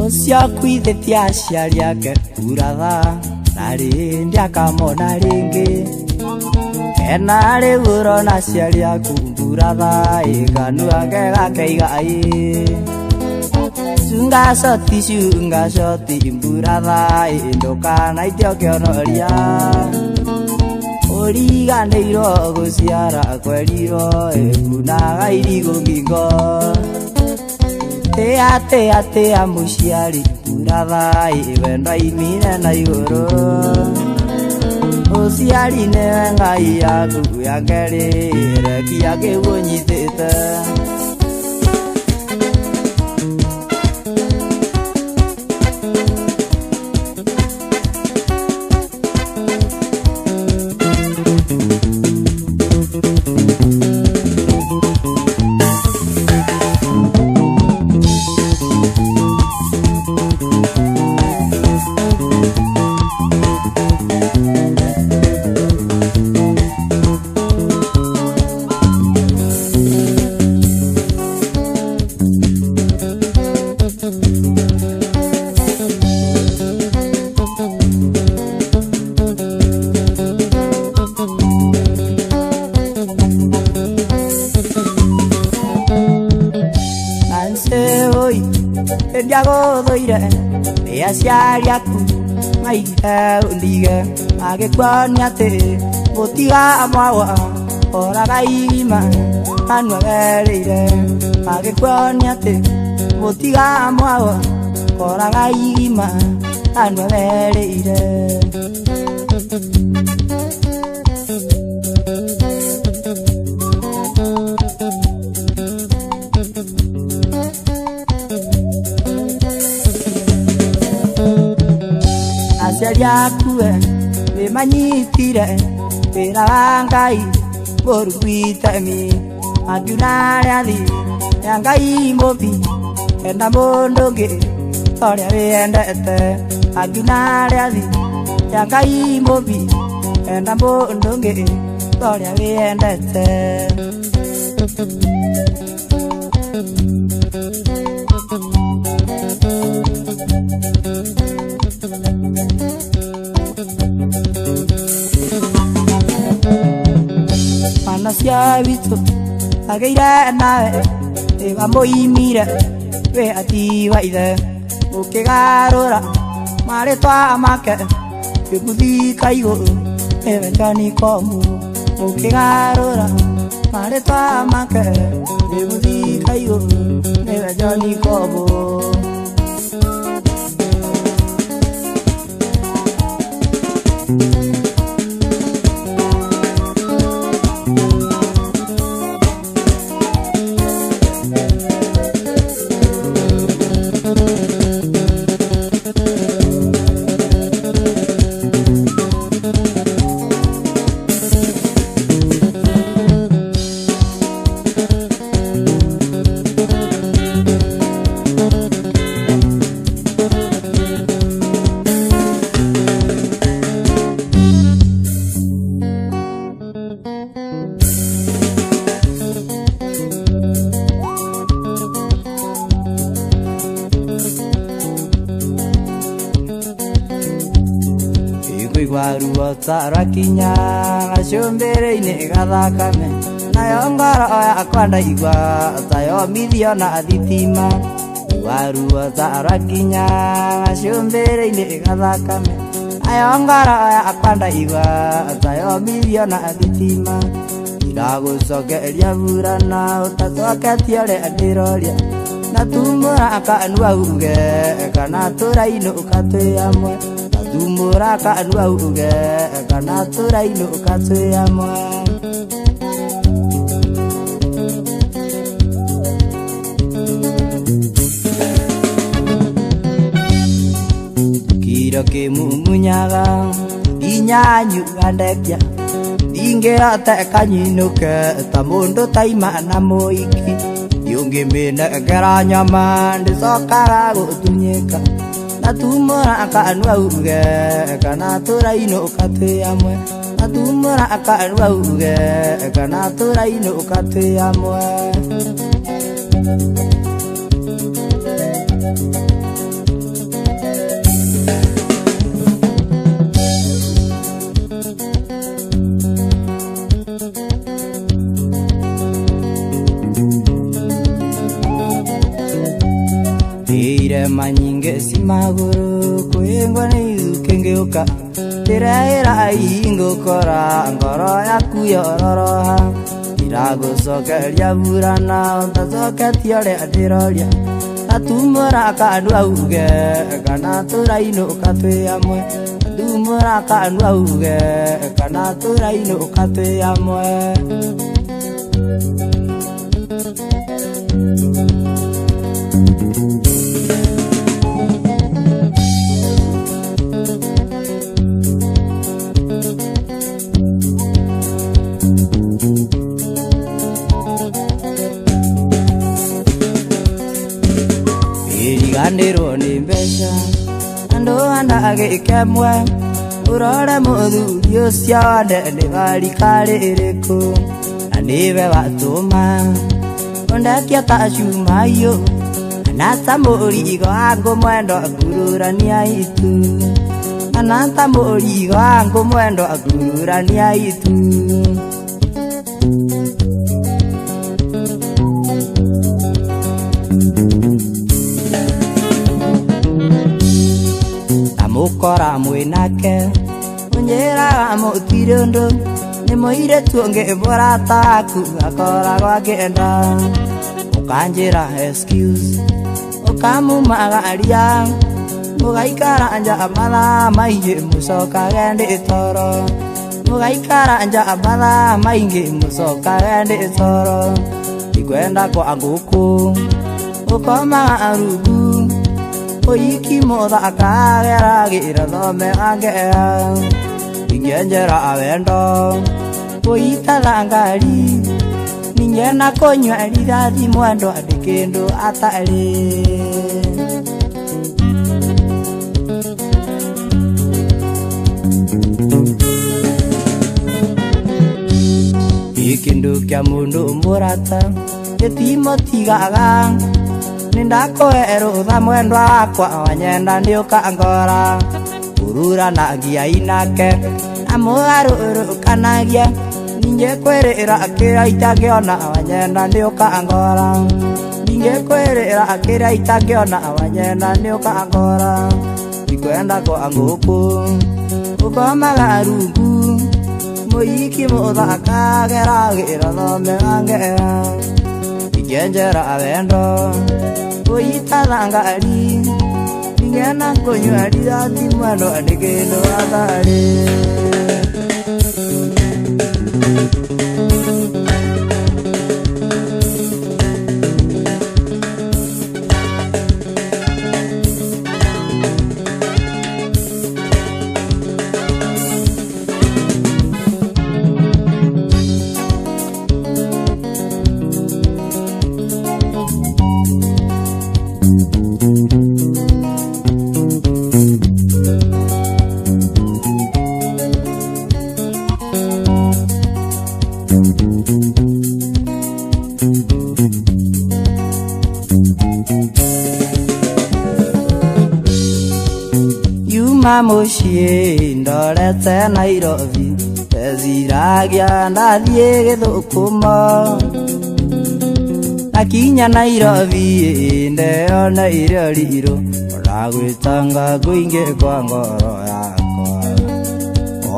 Usiakwithitie aciari ake mburatha nari ndiakamona ringi ena riu urona aciari aku mburatha iganu ake gakeigai Shunga shoti mburatha ndukana itio kionoria Uriganĩirwo gũciara kwerirwo kunaga irigo ngingo Tea mũciari mburatha wendo imire na igũrũ Ũciari nĩwe Ngai yaku ya kerĩ regia gĩguo nyitĩte Ndiagũthũire nĩ aciari aku maige ũndige magĩkuonia atĩ gũtiga mwago oraga igima kanua gereire magĩkuonia atĩ gũtiga mwago oraga igima kanua gereire Aciari aku nĩmanyitire wĩra wa Ngai mũrutani angiuna rĩathi rĩa Ngai mũmbi enda mũndũ ũngĩ ũrĩa wĩendete angiuna rĩathi rĩa Ngai mũmbi enda mũndũ ũngĩ ũrĩa wĩendete Cia witũ agĩire nawe wamũimire we atiwa ithe ũkĩgarũra marĩtwa make gĩbuthika igũrũ nĩwe Njonikomu ũkĩgarũra marĩtwa make gĩbuthika igũrũ nĩwe Njonikomu Waruo tarakinya gacumbĩrĩ-inĩ gathakame nayo ngoro yakwa ndaigua tayo mithio na thitima Waruo zarakinya shumbere ile gathakame ayongara akwanda igwa tayo miliona thitima ndagucokeria burana utatoketie ndiroria natumura akanua uge kana turaino ukatuyamwe natumura akanua uge kana turaino ukatuyamwe kiro kimumunyaga inyanyu andekya ingera ta kanyinuke ta mundu taima na moiki yungi mena gara nyama ndisokara gutunyeka natumura akanwa uge kana turaino ukatuyamwe natumura akanwa uge kana turaino ukatuyamwe manyinge simaguru kuengwa ni kengeuka tiraira ingo kora ngoro yaku yororoha iragucokeria burana utacoketie uria ndiroria natumura akanua uge kana turaino ukatuyamwe natumura akanua uge kana turaino ukatuyamwe Niro ni mbesha ando andage ikemwe urore muthuri ucio wande ni varikari iriku na niwe watuma ondakia ta cuma iyo anata murigo wangu mwendo akururania itu anata murigo wangu mwendo akururania itu mukora mwinake unjera mutirondo nimuire tuonge borata ku akora gwagenda ukanjira excuse ukamumagaria mugaikara anja amala mainge musoka gende toro mugaikara anja amala mainge musoka gende toro ikwenda kwa aguku ukoma arugu oiki moda akagera gira thome angea ingenjera awendo oita langari ninyena konywa ridadi mwendo adikendo atale ikindu kya mundu murata etimo tigaga nindako erutha mwendwa wakwa wanyenda ndiuka ngora urura na gia inake amugarurukanagia ninge kwerera akira itagiona wanyenda ndiuka ngora ninge kwerera akira itagiona wanyenda ndiuka ngora ikwenda ko anguku ukomaga rungu muiki muthaka gera gira thome angea igenjera awendo oita langari ningena konywa ridadi mwendo adikendo atale muciĩ ndorete Nairobi ndeciragia ndathiĩ Gĩthũkũmo akinya Nairobi ndeona irio riro ona gwĩtanga kũingĩ kwa ngoro yakwa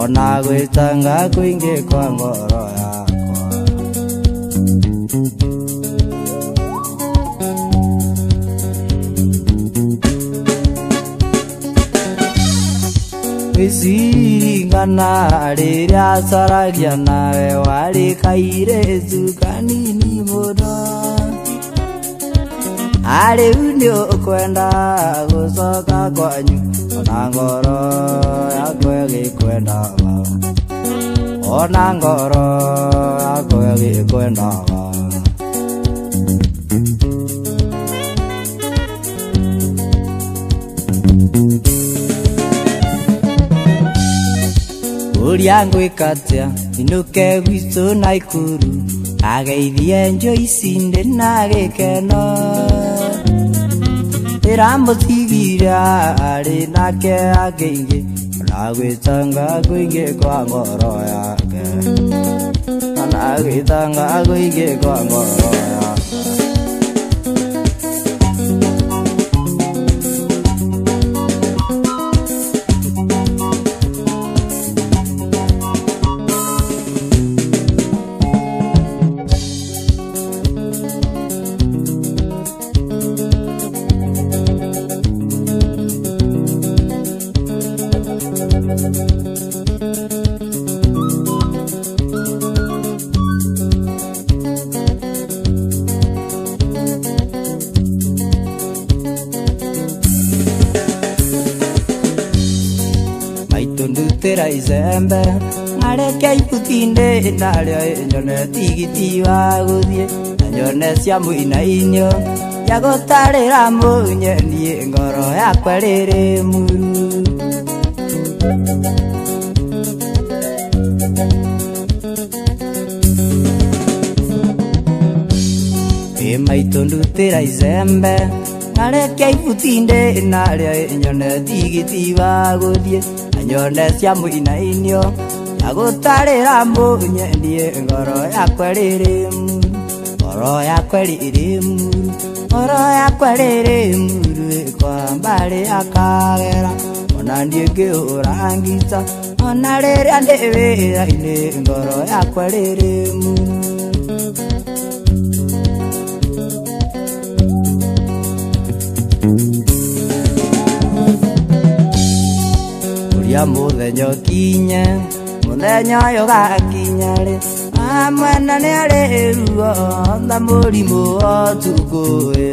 ona gwĩtanga kũingĩ kwa ngoro yakwa wĩcirigana rĩrĩa caragia nawe warĩ kairĩtu kanini mũno rĩu nĩũkwenda gũcoka kwanyu ona ngoro yakwa ĩgĩkwendaga ona ngoro yakwa ĩgĩkwendaga ũrĩa ngwĩka atĩa inũke gwitũ Naikuru ageithie Joyce ndĩna gĩkeno ndĩramũtigire arĩ nake akĩingĩ ona gwĩtanga kũingĩ kwa ngoro yake ona gwĩtanga kũingĩ kwa ngoro yake ndutĩra icembe ngareke ibutinde narĩo nyone tigiti wa gũthiĩ na nyone cia mũinainio ya gũtarĩra mũnyeni ngoro yakwa rĩrĩ muru maitũ ndutĩra icembe ngareke ibutinde narĩo nyone tigiti wa gũthiĩ nyone cia mũinainio ya gũtarĩra mũnyendie ngoro yakwa rĩrĩ muru ngoro yakwa rĩrĩ muru ngoro yakwa rĩrĩ muru kwa mbarĩ akagera ona niĩ ngĩhũra ngita ona rĩrĩa ndĩ wĩra-inĩ ngoro yakwa rĩrĩ muru ya mũthenya ũkinye mũthenya ũyũ gakinya rĩ mwena nĩ arĩ ruo na mũrimũ ũtukũĩ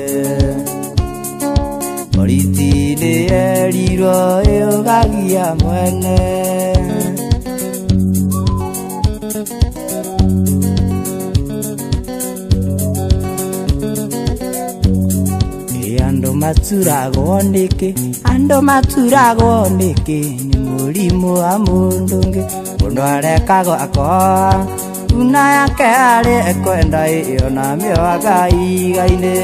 boriti nĩ erirwo ũgagia mwene andũ maturagwo nĩkĩ nĩ mũrimũ wa mũndũ ũngĩ mũndũ arekagwo akoa una yake arĩ ekwenda ĩyo na mĩo akaiga-inĩ